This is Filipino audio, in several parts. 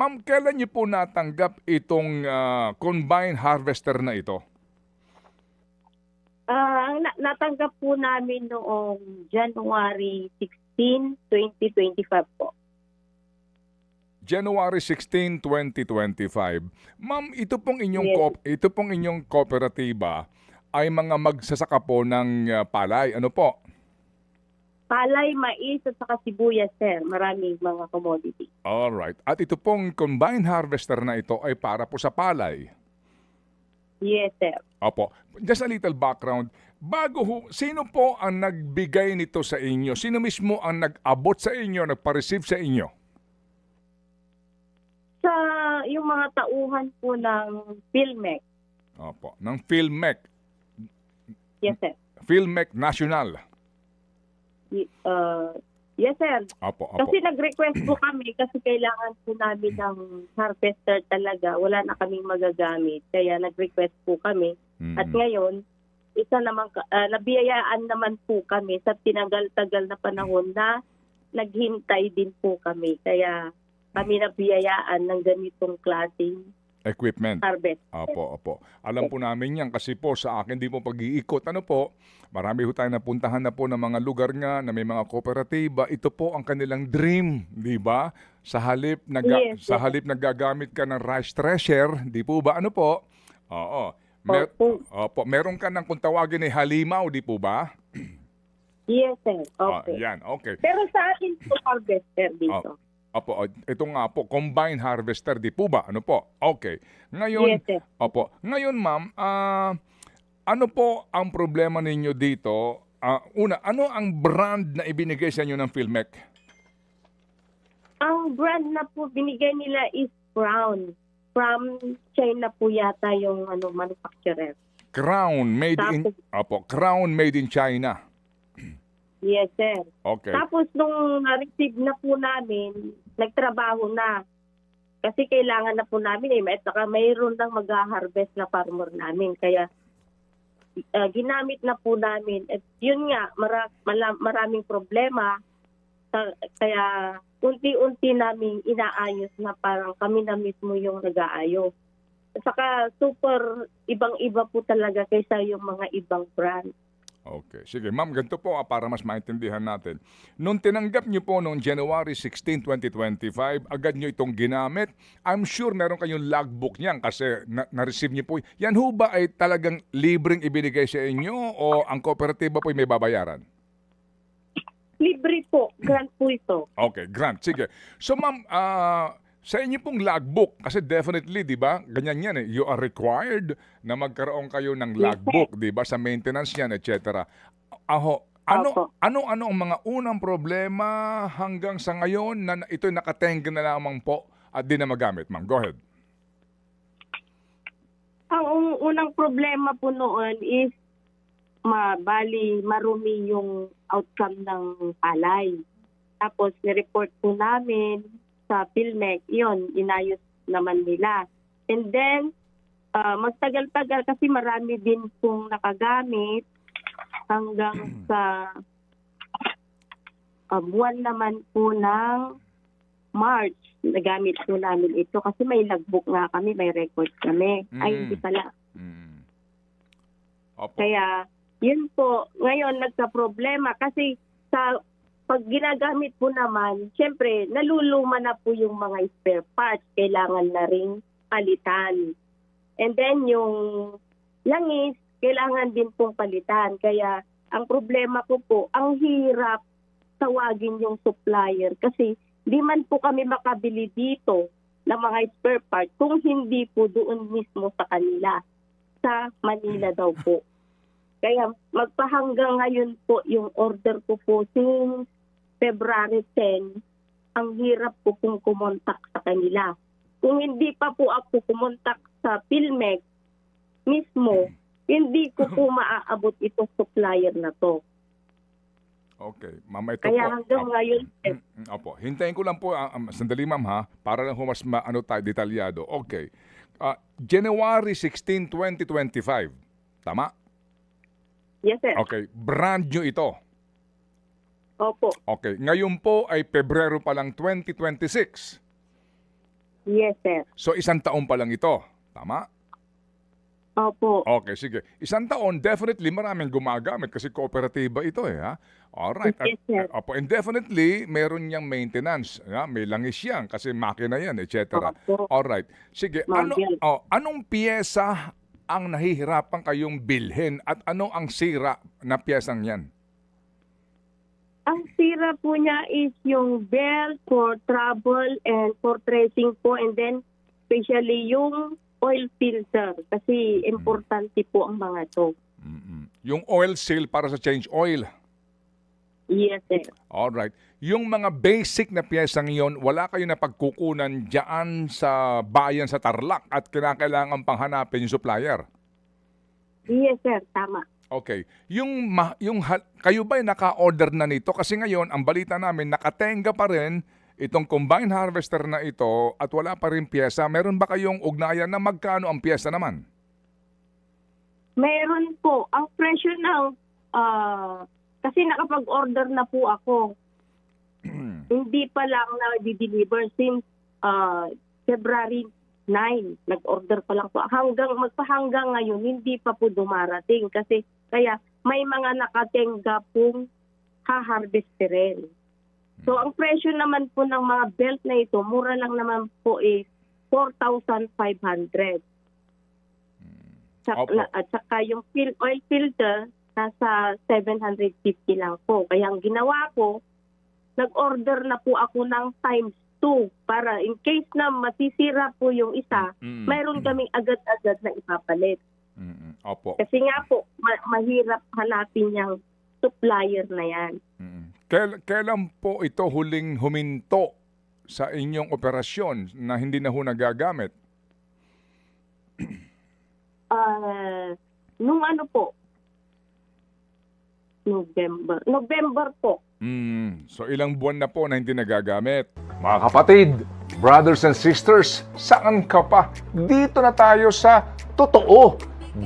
Ma'am, kailan niyo po natanggap itong combine harvester na ito? Natanggap po namin noong January 16, 2025 po. January 16, 2025. Ma'am, Yes. ito pong inyong kooperatiba ay mga magsasaka po ng palay. Ano po? Palay, mais at saka sibuyas, sir. Maraming mga commodity. Alright. At ito pong combine harvester na ito ay para po sa palay. Yes, sir. Opo. Just a little background. Sino po ang nagbigay nito sa inyo? Sino mismo ang nag-abot sa inyo, nagpa-receive sa inyo? Sa yung mga tauhan po ng PhilMec. Opo. Ng PhilMec. Yes, sir. PhilMec National. Yes, sir. Opo. Kasi nag-request po kami kasi kailangan po namin ng harvester talaga. Wala na kaming magagamit. Kaya nag-request po kami. At ngayon, nabiyayaan naman po kami sa tinagal-tagal na panahon na naghintay din po kami. Kaya kami nabiyayaan ng ganitong klaseng Equipment. harvest. Opo. Alam po namin yan kasi po sa akin di po pag-iikot. Ano po, marami po tayong napuntahan na po ng mga lugar nga na may mga kooperatiba. Ito po ang kanilang dream, di ba? Sa halip nagagamit ka ng rice thresher, di po ba? Ano po? Oo. Meron ka ng kung tawagin ay halimaw, di po ba? Yes, sir. Okay. Yan, okay. Pero sa akin po harvester dito. Opo, ito nga po, combine harvester, di po ba? Ano po? Okay. Ngayon, Yes, sir. opo. Ngayon, ma'am, ano po ang problema ninyo dito? Una, ano ang brand na ibinigay sa inyo ng PhilMec? Ang brand na po binigay nila is Crown. From China po yata yung manufacturer. Crown made in China. Yes, sir. Okay. Tapos nung na-receive na po namin, nagtrabaho na. Kasi kailangan na po namin at saka mayroon lang mag-harvest na farmer namin. Kaya ginamit na po namin. At yun nga, maraming problema. Kaya unti-unti namin inaayos na parang kami na mismo yung nag-aayos. At saka super ibang-iba po talaga kaysa yung mga ibang brand. Okay. Sige, ma'am, ganito po para mas maintindihan natin. Nung tinanggap niyo po noong January 16, 2025, agad niyo itong ginamit. I'm sure meron kayong logbook niyan kasi na-receive niyo po. Yan ho ba ay talagang libreng ibinigay sa inyo o ang kooperatiba po ay may babayaran? Libre po. Grant po ito. Okay, grant. Sige. So, ma'am, sa inyo pong logbook, kasi definitely, di ba, ganyan yan you are required na magkaroon kayo ng logbook, di ba, sa maintenance yan, etc. Ano ang mga unang problema hanggang sa ngayon na ito'y nakatenga na lamang po at di na magamit, ma'am? Go ahead. Ang unang problema po noon is marumi yung outcome ng palay. Tapos nireport po namin sa PhilMec, yun, inayos naman nila. And then, magtagal-tagal kasi marami din pong nakagamit hanggang sa buwan naman po ng March. Nagamit po namin ito kasi may logbook nga kami, may record kami. Ay, hindi pala. Kaya, yun po, ngayon nagka-problema kasi pag ginagamit po naman, syempre, naluluma na po yung mga spare parts. Kailangan na rin palitan. And then, yung langis, kailangan din pong palitan. Kaya, ang problema ko po, ang hirap tawagin yung supplier. Kasi, di man po kami makabili dito ng mga spare parts kung hindi po doon mismo sa kanila. Sa Manila daw po. Kaya, magpahanggang ngayon po yung order ko po since February 10, ang hirap po kung kumontak sa kanila. Kung hindi pa po ako kumontak sa PhilMec mismo, hindi ko po maaabot itong supplier na to. Okay. Ma'am, ito kaya po. hanggang ngayon, Opo. Hintayin ko lang po, sandali ma'am ha, para lang mas tayo detalyado. Okay. January 16, 2025. Tama? yes, sir. Okay. Brand new ito. Opo. Okay. Ngayon po ay Pebrero pa lang 2026. Yes, sir. So, 1 taon pa lang ito. Tama? Opo. Okay, sige. 1 taon, definitely maraming gumagamit kasi kooperatiba ito ha. Alright. Yes, sir. Opo, and definitely, meron niyang maintenance. May langis yan kasi makina yan, etc. Opo. Alright. Sige, Mobile. anong piyesa ang nahihirapan kayong bilhin at ano ang sira na piyesang yan? Ang sira po niya is yung belt for travel and for tracing po, and then especially yung oil filter kasi importante po ang mga to. Yung oil seal para sa change oil. Yes, sir. Alright. Yung mga basic na piyesang yon, wala kayo na pagkukunan dyan sa bayan sa Tarlac at kinakailangan pang hanapin yung supplier. Yes, sir. Tama. Okay. Kayo ba'y naka-order na nito? Kasi ngayon, ang balita namin, nakatenga pa rin itong combine harvester na ito at wala pa rin piyesa. Meron ba kayong ugnayan na magkano ang piyesa naman? Meron po. Ang presyo ng, kasi nakapag-order na po ako. Hindi pa lang na di-deliver since February 9. Nag-order pa lang po. Magpahanggang ngayon, hindi pa po dumarating. Kasi kaya may mga nakatenga pong ha-harvesterin. So, ang presyo naman po ng mga belt na ito, mura lang naman po is 4,500. At saka yung oil filter, nasa 750 lang po. Kaya ang ginawa ko, nag-order na po ako ng times 2 para in case na masisira po yung isa, mayroon kaming agad-agad na ipapalit. Opo. Kasi nga po, mahirap hanapin yung supplier na yan. Kailan po ito huling huminto sa inyong operasyon na hindi na ho nagagamit? Nung ano po? November po. So ilang buwan na po na hindi nagagamit. Mga kapatid, brothers and sisters, saan ka pa? Dito na tayo sa totoo.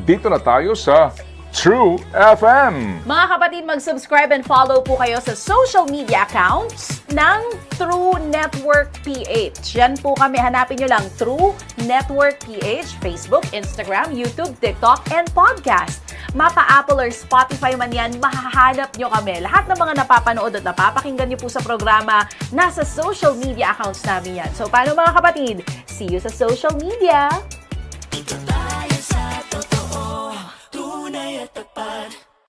Dito na tayo sa True FM. Mga kapatid, mag-subscribe and follow po kayo sa social media accounts ng True Network PH. Yan po kami. Hanapin nyo lang True Network PH, Facebook, Instagram, YouTube, TikTok, and podcast. Mapa Apple or Spotify man yan, mahahanap nyo kami. Lahat ng mga napapanood at napapakinggan nyo po sa programa, nasa social media accounts namin yan. So, paano mga kapatid? See you sa social media!